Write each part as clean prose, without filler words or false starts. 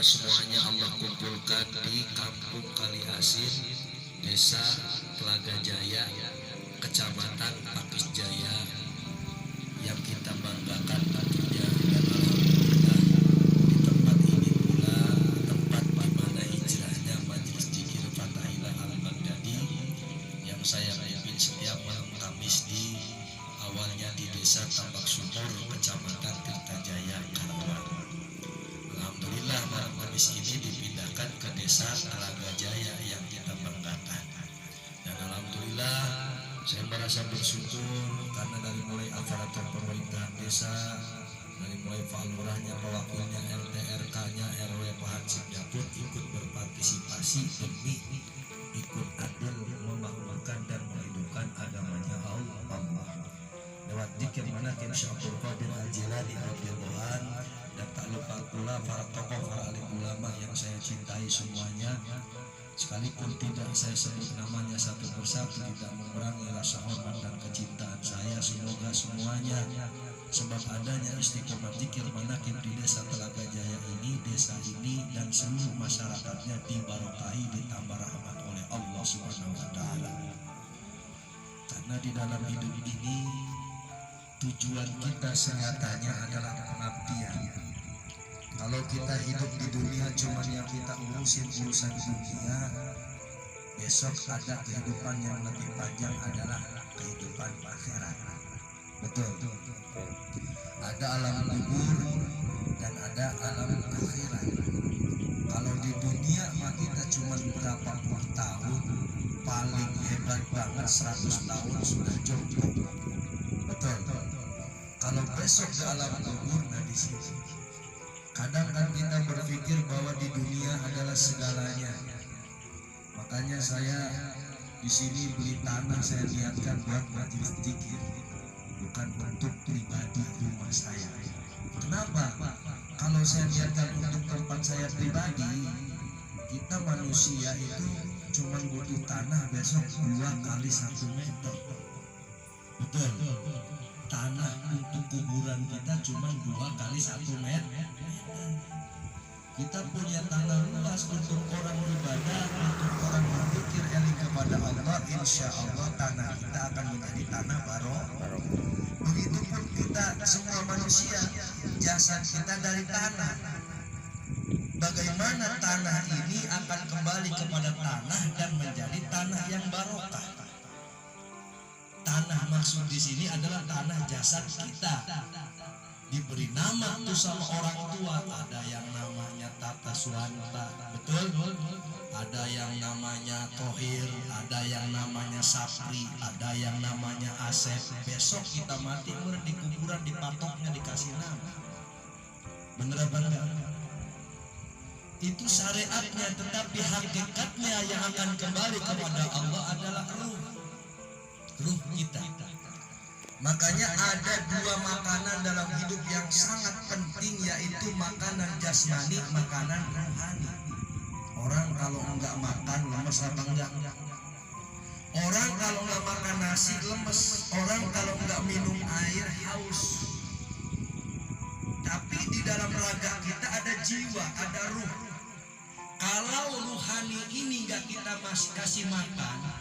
semuanya Allah kumpulkan di Kampung Kali Asin, Desa Telaga Jaya, Kecamatan Pakis Jaya, yang kita banggakan tentunya. Dan alhamdulillah di tempat ini pula tempat di mana hijrahnya Majelis Dzikir Fatahillah Al-Baghdadi yang saya pimpin setiap malam Kamis, di awalnya di Desa Tambak Sumur, Kecamatan Tirtajaya, Karawang. Alhamdulillah malam Kamis ini dipindahkan ke Desa Telaga Jaya yang kita banggakan. Dan alhamdulillah saya merasa bersyukur karena dari mulai aparatur pemerintahan desa, dari mulai Pak Lurahnya, pewakilnya, RT, RK-nya, RW, Pak Hansipnya pun ikut berpartisipasi demi ikut adil memakmurkan dan menghidupkan agamanya Allah. Lewat dzikir manakim Syaikhul Qadir Al-Jilani radhiyallahu anhu, dan tak lupa pula para tokoh, para alim ulama yang saya cintai semuanya. Sekalipun tidak saya sebut namanya satu persatu, tidak mengurangi rasa hormat dan kecintaan saya. Semoga semuanya sebab adanya istiqomah dzikir manakim di Desa Telaga Jaya ini, desa ini dan seluruh masyarakatnya dibarokahi, ditambah rahmat oleh Allah Subhanahu wa taala. Karena di dalam hidup ini tujuan kita senyatanya adalah pengabdian. Kalau kita hidup di dunia cuman yang kita urusin urusan dunia, besok ada kehidupan yang lebih panjang adalah kehidupan akhirat. Betul. Ada alam kubur dan ada alam akhirat. Kalau di dunia mah kita cuman berapa puluh tahun, paling hebat banget 100 tahun sudah cukup. Betul. Kalau besok ke alam kubur, nah di sini kadang kan kita berpikir bahwa di dunia adalah segalanya. Makanya saya di sini beli tanah, saya niatkan buat majelis dzikir, bukan untuk pribadi rumah saya. Kenapa? Kalau saya niatkan untuk tempat saya pribadi, kita manusia itu cuma butuh tanah besok 2 kali 1 meter. Betul. Tanah untuk kuburan kita cuma 2 kali 1 meter. Kita punya tanah luas untuk orang beribadah, untuk orang berpikir eling kepada Allah. Insya Allah tanah kita akan menjadi tanah barokah. Begitupun kita semua manusia, jasad kita dari tanah. Bagaimana tanah ini akan kembali kepada tanah dan menjadi tanah yang barokah. Tanah maksud di sini adalah tanah jasad kita. Diberi nama tuh sama orang tua, ada yang namanya Tata Suwanta, betul? Ada yang namanya Tohir, ada yang namanya Sapri, ada yang namanya Asep. Besok kita mati di kuburan, dipatoknya, dikasih nama. Bener apa enggak? Itu syariatnya, tetapi hakikatnya yang akan kembali kepada Allah adalah ruh kita. Makanya ada 2 makanan dalam hidup yang sangat penting, yaitu makanan jasmani, makanan rohani. Orang kalau enggak makan lemes apa enggak? Orang kalau enggak makan nasi lemes. Orang kalau enggak minum air haus. Tapi di dalam raga kita ada jiwa, ada ruh. Kalau ruhani ini enggak kita kasih makan,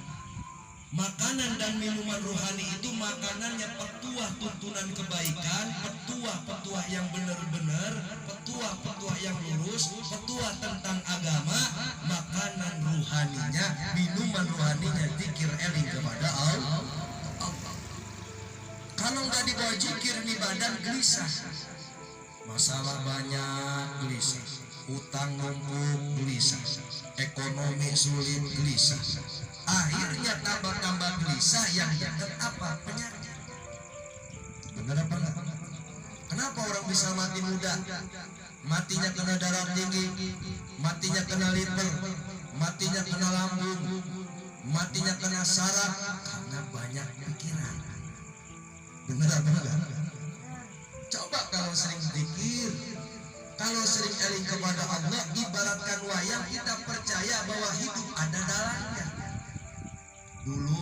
makanan dan minuman rohani itu makanannya petuah tuntunan kebaikan, petuah yang benar-benar, petuah yang lurus, petuah tentang agama. Makanan rohaninya, minuman rohaninya zikir eling kepada Allah. Kalau nggak dibawa zikir nih badan gelisah, masalah banyak gelisah, utang numpuk gelisah, ekonomi sulit gelisah. Akhirnya tambah gelisah, yang datang apa? Penyakit. Benar apa enggak? Kenapa orang bisa mati muda? Matinya kena darah tinggi, matinya kena liver, matinya kena lambung, matinya kena saraf, karena banyak pikiran. Benar apa enggak? Coba kalau sering zikir, kalau sering eling kepada Allah, ibaratkan wayang, kita percaya bahwa hidup ada dalamnya. Dulu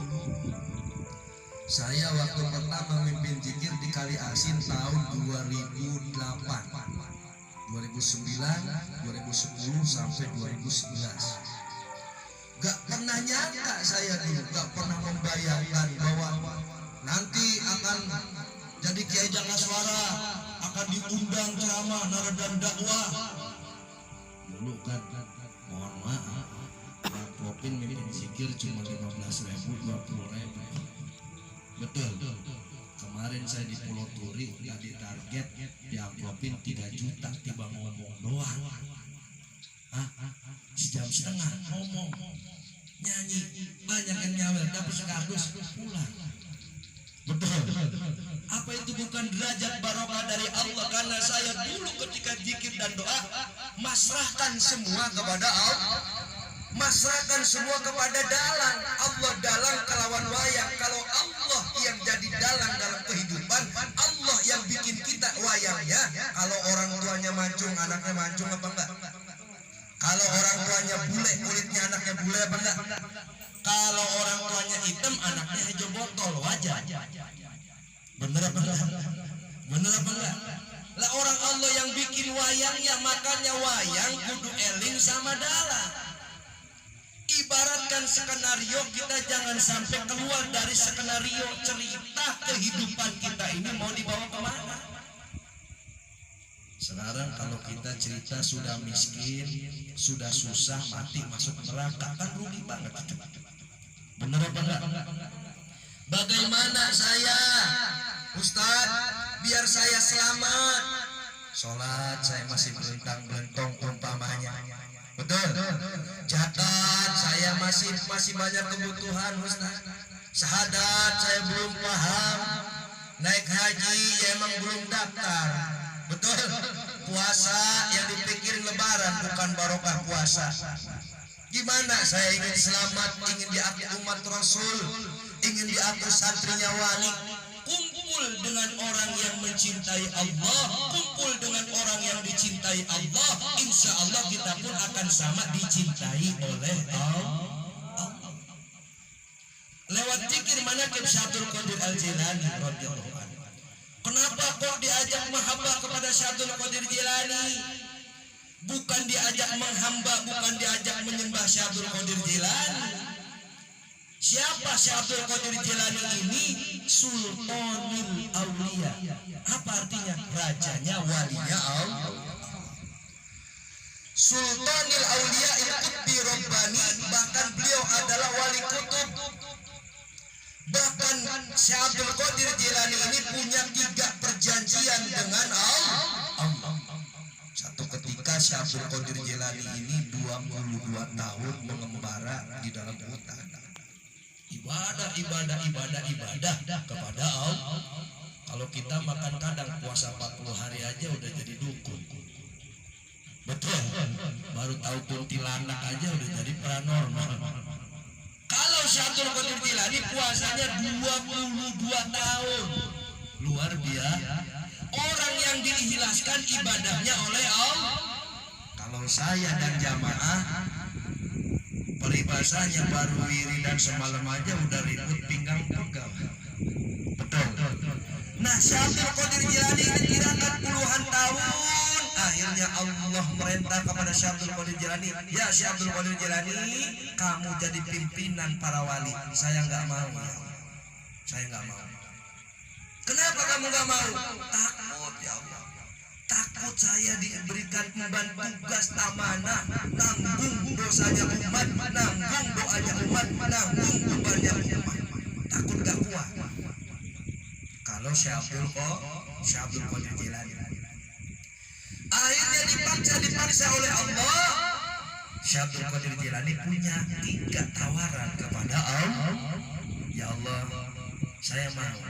saya waktu pertama memimpin zikir di Kali Asin tahun 2008. 2009, 2010 sampai 2011. Gak pernah nyangka saya dulu, gak pernah membayangkan bahwa nanti akan jadi Kiai Jangaswara, akan diundang ceramah, nara dan dakwah. Dulu kan, mohon maaf, Propin mimpin zikir cuma 15.000, 20.000. Betul. Kemarin saya di Pulau Turi, tadi target diamplopin 3 juta, tiba ngomong doang. Sejam setengah ngomong, nyanyi, banyak yang nyawel, dapat sekardus, pulang. Betul. Apa itu bukan derajat barokah dari Allah? Karena saya dulu ketika zikir dan doa masrahkan semua kepada Allah, masrahkan semua kepada dalang. Allah dalang kelawan wayang. Kalau Allah yang jadi dalang dalam kehidupan, Allah yang bikin kita wayangnya. Kalau orang tuanya mancung, anaknya mancung apa enggak? Kalau orang tuanya bule, kulitnya anaknya bule apa enggak? Kalau orang tuanya hitam, anaknya hijau botol, wajar. Bener apa enggak? Bener apa enggak? Lah orang Allah yang bikin wayangnya, makanya wayang kudu eling sama dalang. Ibaratkan skenario, kita jangan sampai keluar dari skenario. Cerita kehidupan kita ini mau dibawa kemana? Sekarang kalau kita cerita sudah miskin, sudah susah, mati masuk neraka, kan rugi banget. Bener apa enggak? Bagaimana saya, Ustadz, biar saya selamat? Sholat saya masih belentang-belentong umpamanya. Betul. Zakat saya masih banyak kebutuhan, Ustaz. Syahadat saya belum paham. Naik haji ya emang belum daftar. Betul. Puasa yang dipikirin lebaran bukan barokah puasa. Gimana saya ingin selamat, ingin diatur umat Rasul, ingin diatur santrinya wali. Kumpul dengan orang yang mencintai Allah, kumpul dengan orang yang dicintai Allah, insya Allah kita pun akan sama dicintai oleh Allah. Lewat zikir manaqib Syaikhul Qadir Al-Jilani radhiyallahu anhu. Kenapa kok diajak mahabbah kepada Syaikhul Qadir Jilani? Bukan diajak menghamba, bukan diajak menyembah Syaikhul Qadir Jilani. Siapa Syaikhul Qadir Jilani ini? Sultanul Aulia. Apa artinya? Rajanya, walinya Allah. Sultanul Aulia Qutbi Rabbani, bahkan beliau adalah wali kutub. Bahkan Syaikhul Qadir Jilani ini punya 3 perjanjian dengan Allah. Satu ketika Syaikhul Qadir Jilani ini 22 tahun mengembara di dalam hutan. Ibadah kepada Allah. Kalau kita makan kadang puasa 40 hari aja udah jadi dukun. Betul. Baru tahu kuntilanak aja udah jadi paranormal. Kalau Syaikhul Qadir Jilani puasanya 22 tahun. Luar biasa. Orang yang diikhlaskan ibadahnya oleh Allah. Kalau saya dan jamaah peribahasanya baru wiridan semalam aja udah ribut pinggang pegang. Betul. Nah, Syaikhul Qadir Jilani dikirakan puluhan tahun. Akhirnya Allah merintah kepada Syaikhul Qadir Jilani, ya Syaikhul Qadir Jilani, kamu jadi pimpinan para wali. Saya nggak mau. Saya nggak mau. Kenapa kamu nggak mau? Takut ya Allah. Takut saya diberikan emban tugas amanah, nanggung dosanya umat, nanggung doanya umat, nanggung bebannya umat. Takut gak kuat. Kalau Syaikhul Qadir Jilani akhirnya dipaksa oleh Allah. Syaikhul Qadir Jilani punya 3 tawaran kepada Allah. Ya Allah, saya mau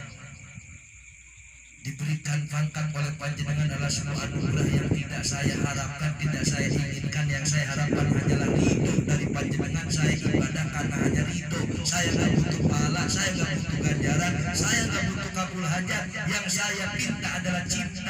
diberikan pangkat oleh panjenengan adalah sebuah anugerah yang tidak saya harapkan, tidak saya inginkan. Yang saya harapkan hanyalah ridho dari panjenengan. Saya ibadah karena hanya ridho. Saya nggak butuh pahala, saya nggak butuh ganjaran, saya nggak butuh kabul hajat. Yang saya minta adalah cinta.